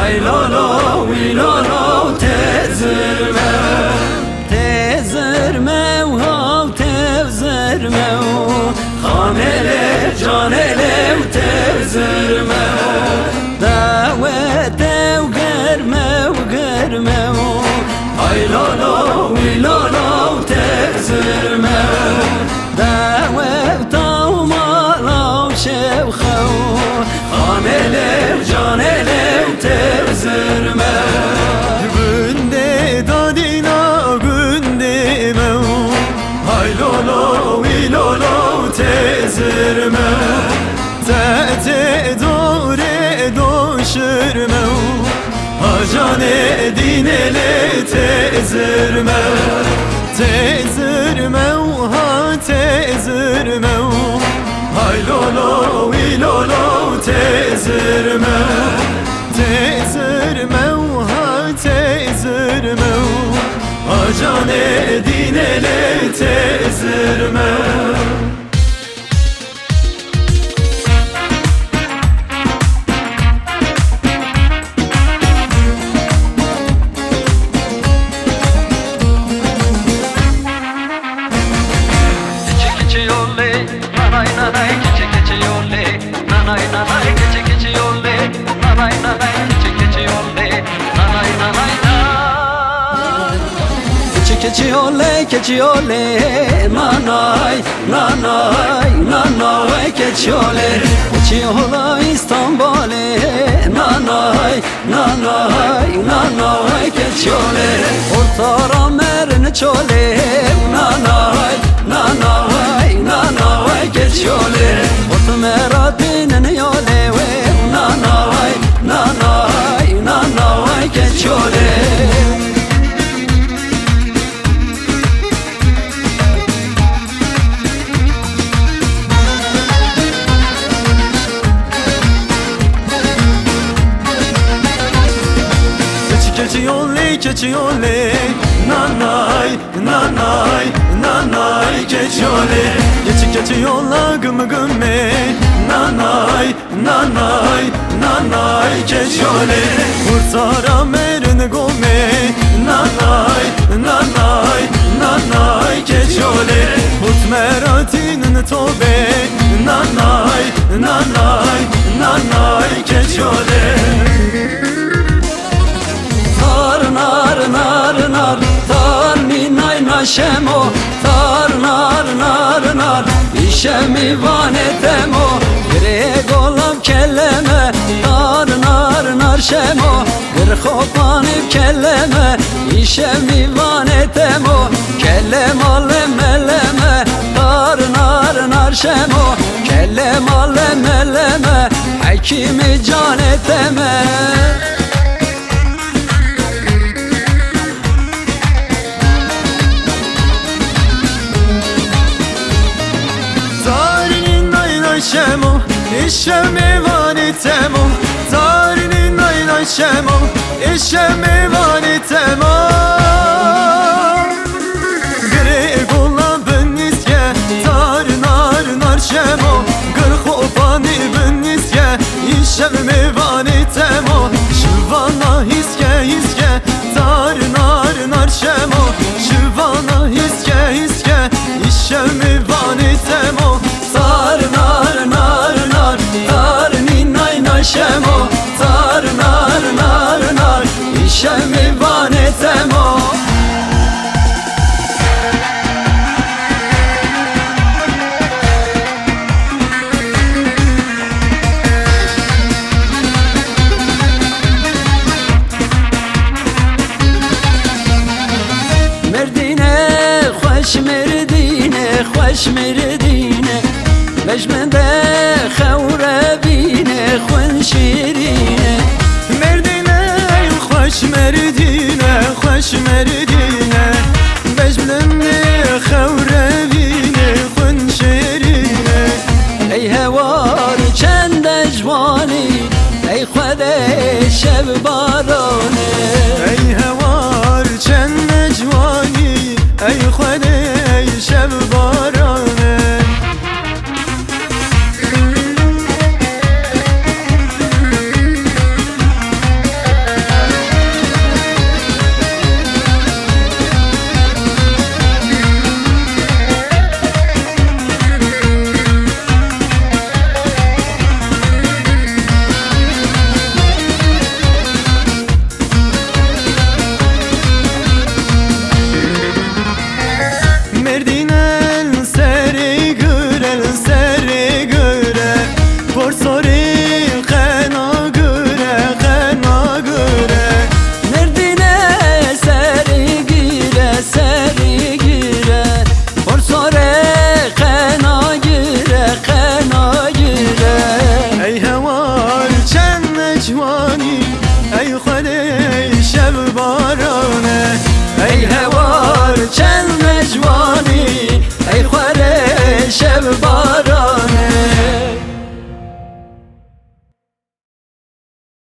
ای لالا وی لالا تزرمه تزرمه و ها تزرمه خانه جانه و تزرمه دعوت و گرمه ای لالا وی لالا تزرمه دعوت و مالا و شوخه خانه جانه و تزرمه günde dadina günde meu ای لالا وی لالا تزرمه Te dore doşurme Hacane dinele tezirme Tezirme ha tezirme Hay lolo wi lolo tezirme Tezirme ha tezirme Hacane dinele tezirme keçiole nanay nanay nanay keçiole İstanbul'e nanay nanay nanay keçiole ortara merin çole nanay nanay nanay keçiole ort meratinin yole nanay nanay nanay keçiole Keçiole nanay nanay nanay keçiole Keçi yolla gım gımme nanay nanay nanay keçiole Kurtara merin gome nanay nanay nanay keçiole Kurt meratinin tobe nanay nanay nanay keçiole tar ninay naşemo tar nar işemi vanetemo greg olam kelleme tar nar şemo gır xopanib kelleme işemi vanetemo kellem alem eleme tar nar şemo kellem alem eleme hakimi caneteme Şemo, işemi vanitemo Tarinin ayna şemo, işemi vanitemo Greg olan ben niske Tar nar şemo Gır xopani ben niske İşemi vanitemo Şivana hiske Tar nar şemo Şivana hiske İşemi vanitemo tar şemo tar nar işemi vanetemo Merdine خوش مردینه مجمنده خوره بینه خون شیرینه مردینه خوش مردینه مجمنده خوره بینه خون شیرینه ای هوار چند جوانی ای خود شب باران